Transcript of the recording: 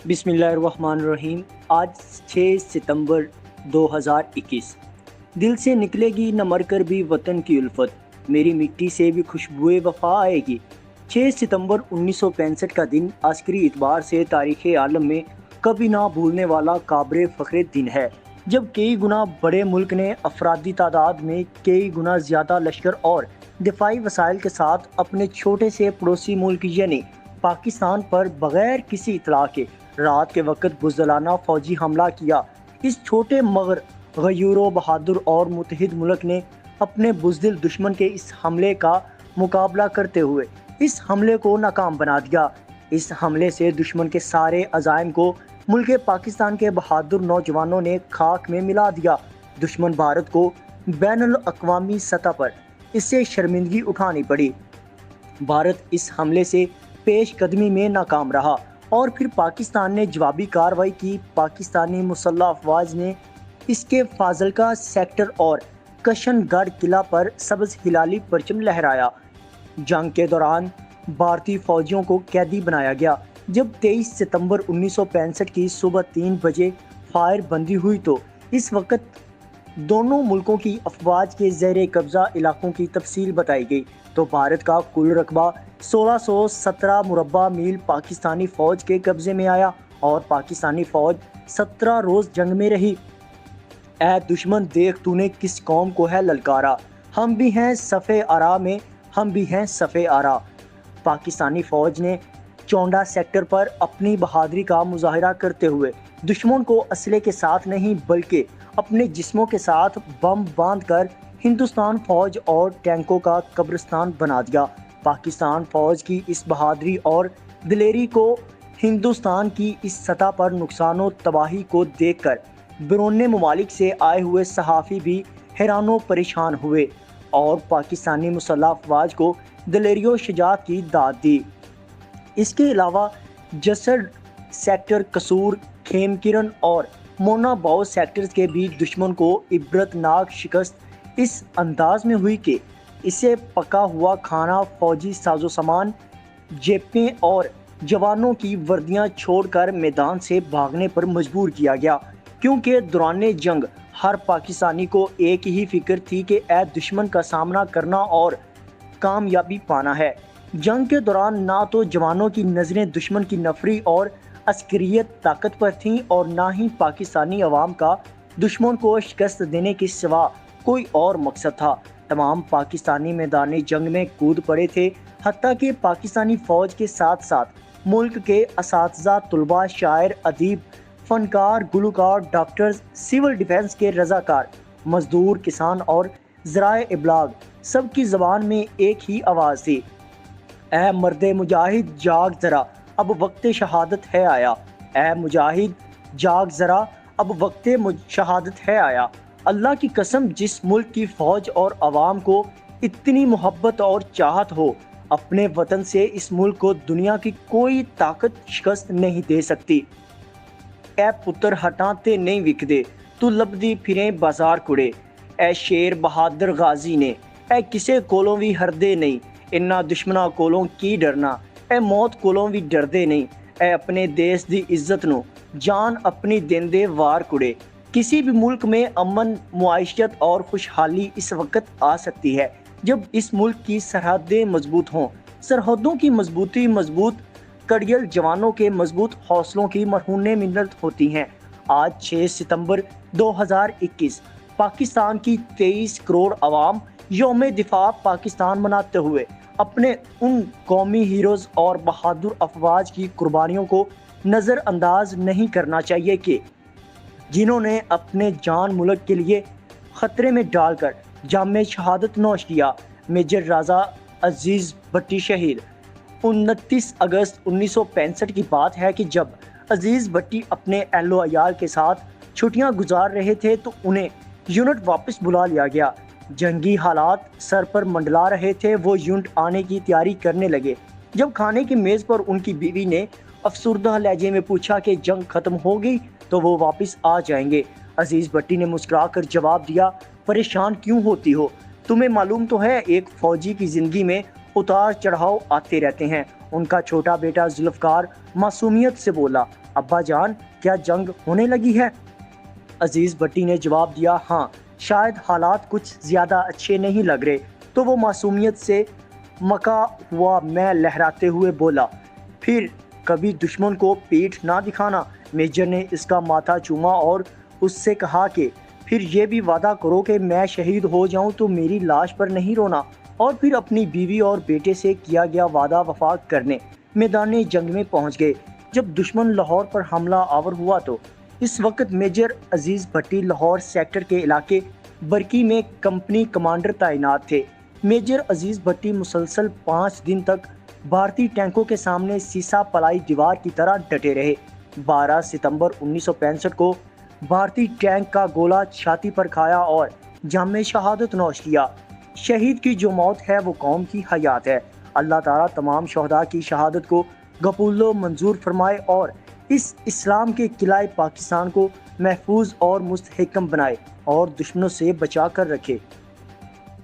बिस्मिल्लाहिर्रहमानिर्रहीम। आज 6 सितंबर 2021। दिल से निकलेगी न मरकर भी वतन की उल्फत, मेरी मिट्टी से भी खुशबुए वफा आएगी। 6 सितंबर 1965 का दिन अस्करी इतबार से तारीख़ आलम में कभी ना भूलने वाला काबिल फ़ख्र दिन है, जब कई गुना बड़े मुल्क ने अफरादी तादाद में कई गुना ज़्यादा लश्कर और दिफाई वसाइल के साथ अपने छोटे से पड़ोसी मुल्क यानी पाकिस्तान पर बगैर किसी इतला के रात के वक्त बुज़दिलाना फौजी हमला किया। इस छोटे मगर गयूर बहादुर और मुतहिद मुल्क ने अपने बुज़दिल दुश्मन के इस हमले का मुकाबला करते हुए इस हमले को नाकाम बना दिया। इस हमले से दुश्मन के सारे अज़ाइम को मुल्क पाकिस्तान के बहादुर नौजवानों ने खाक में मिला दिया। दुश्मन भारत को बैनुल अक़वामी सतह पर इससे शर्मिंदगी उठानी पड़ी। भारत इस हमले से पेश कदमी में नाकाम रहा और फिर पाकिस्तान ने जवाबी कार्रवाई की। पाकिस्तानी मुसल्लह अफवाज ने इसके फाजिलका सेक्टर और कशनगढ़ किला पर सब्ज़ हिलाली परचम लहराया। जंग के दौरान भारतीय फौजियों को कैदी बनाया गया। जब 23 सितंबर 1965 की सुबह 3 बजे फायर बंदी हुई तो इस वक्त दोनों मुल्कों की अफवाज के ज़ेर कब्ज़ा इलाकों की तफसील बताई गई तो भारत का कुल रकबा 1617 मुरब्बा मील पाकिस्तानी फ़ौज के कब्ज़े में आया और पाकिस्तानी फ़ौज 17 रोज़ जंग में रही। ऐ दुश्मन देख तूने किस कौम को है ललकारा, हम भी हैं सफ़े आरा में, हम भी हैं सफ़े आरा। पाकिस्तानी फ़ौज ने चौंडा सेक्टर पर अपनी बहादुरी का मुजाहिरा करते हुए दुश्मन को असले के साथ नहीं बल्कि अपने जिस्मों के साथ बम बांध कर हिंदुस्तान फ़ौज और टैंकों का कब्रिस्तान बना दिया। पाकिस्तान फ़ौज की इस बहादुरी और दिलेरी को हिंदुस्तान की इस सतह पर नुकसान और तबाही को देखकर बैरून ममालिक से आए हुए सहाफ़ी भी हैरान परेशान हुए और पाकिस्तानी मुसल्लह अफवाज को दिलेरी और शजाअत की दाद दी। इसके अलावा जसर सेक्टर, कसूर, खेमकिरन और मोनाबाव सेक्टर्स के भी दुश्मन को इबरतनाक शिकस्त इस अंदाज में हुई कि इसे पका हुआ खाना, फौजी साजो सामान, जेपें और जवानों की वर्दियां छोड़कर मैदान से भागने पर मजबूर किया गया, क्योंकि दौरान जंग हर पाकिस्तानी को एक ही फिक्र थी कि ए दुश्मन का सामना करना और कामयाबी पाना है। जंग के दौरान ना तो जवानों की नज़रें दुश्मन की नफरी और अस्करियत ताकत पर थीं और ना ही पाकिस्तानी अवाम का दुश्मन को शिकस्त देने के सिवा कोई और मकसद था। तमाम पाकिस्तानी मैदानी जंग में कूद पड़े थे, हत्ता कि पाकिस्तानी फ़ौज के साथ साथ मुल्क के असातिज़ा, तुलबा, शायर, अदीब, फनकार, गुलकार, डॉक्टर्स, सिविल डिफेंस के रज़ाकार, मजदूर, किसान और ज़राए इबलाग सबकी ज़बान में एक ही आवाज़ थी, ऐ मर्दे मुजाहिद जाग ज़रा, अब वक्त शहादत है आया। ऐ मुजाहिद जाग ज़रा, अब वक्त शहादत है आया। अल्लाह की कसम, जिस मुल्क की फ़ौज और आवाम को इतनी मोहब्बत और चाहत हो, अपने वतन से इस मुल्क को दुनिया की कोई ताकत शिकस्त नहीं दे सकती। ऐ पुत्र हटाते नहीं विकदे, तू लबदी फिरें बाजार कुड़े। ऐ शेर बहादुर गाजी ने, ऐ किसे कोलों भी हरदे नहीं, इन्ना दुश्मना कोलों की डरना, ऐ मौत कोलों भी डरदे नहीं। ऐ अपने देश दी इज्जत नो जान अपनी देंदे वार कुड़े। किसी भी मुल्क में अमन, मुआइशत और खुशहाली इस वक्त आ सकती है जब इस मुल्क की सरहदें मजबूत हों। सरहदों की मजबूती मजबूत कड़ियल जवानों के मजबूत हौसलों की मरहून मिन्नत होती हैं। आज 6 सितंबर 2021 पाकिस्तान की 23 करोड़ आवाम यौम दिफा पाकिस्तान मनाते हुए अपने उन कौमी हीरोज़ और बहादुर अफवाज की कुर्बानियों को नज़रअंदाज नहीं करना चाहिए कि जिन्होंने अपने जान मुल्क के लिए ख़तरे में डालकर जाम शहादत नोश किया। मेजर राजा अजीज़ भट्टी शहीद। 29 अगस्त 1965 की बात है कि जब अजीज़ भट्टी अपने अहलो अयाल के साथ छुट्टियां गुजार रहे थे तो उन्हें यूनिट वापस बुला लिया गया। जंगी हालात सर पर मंडला रहे थे, वो यूनिट आने की तैयारी करने लगे। जब खाने की मेज़ पर उनकी बीवी ने अफसुर्दा लहजे में पूछा कि जंग ख़त्म हो गई तो वो वापस आ जाएंगे। अजीज़ भट्टी ने मुस्कुराकर जवाब दिया, परेशान क्यों होती हो, तुम्हें मालूम तो है एक फ़ौजी की ज़िंदगी में اتار چڑھاؤ آتے رہتے ہیں۔ ان کا چھوٹا بیٹا ذوالفقار معصومیت سے بولا، ابا جان کیا جنگ ہونے لگی ہے؟ عزیز بھٹی نے جواب دیا، ہاں شاید حالات کچھ زیادہ اچھے نہیں لگ رہے۔ تو وہ معصومیت سے مکا ہوا میں لہراتے ہوئے بولا، پھر کبھی دشمن کو پیٹھ نہ دکھانا۔ میجر نے اس کا ماتھا چوما اور اس سے کہا کہ پھر یہ بھی وعدہ کرو کہ میں شہید ہو جاؤں تو میری لاش پر نہیں رونا، اور پھر اپنی بیوی اور بیٹے سے کیا گیا وعدہ وفا کرنے میدان جنگ میں پہنچ گئے۔ جب دشمن لاہور پر حملہ آور ہوا تو اس وقت میجر عزیز بھٹی لاہور سیکٹر کے علاقے برکی میں کمپنی کمانڈر تعینات تھے۔ میجر عزیز بھٹی مسلسل 5 دن تک بھارتی ٹینکوں کے سامنے سیسا پلائی دیوار کی طرح ڈٹے رہے۔ 12 ستمبر 1965 کو بھارتی ٹینک کا گولہ چھاتی پر کھایا اور جام شہادت نوش کیا۔ شہید کی جو موت ہے وہ قوم کی حیات ہے۔ اللہ تعالیٰ تمام شہداء کی شہادت کو قبول و منظور فرمائے اور اس اسلام کے قلعہ پاکستان کو محفوظ اور مستحکم بنائے اور دشمنوں سے بچا کر رکھے۔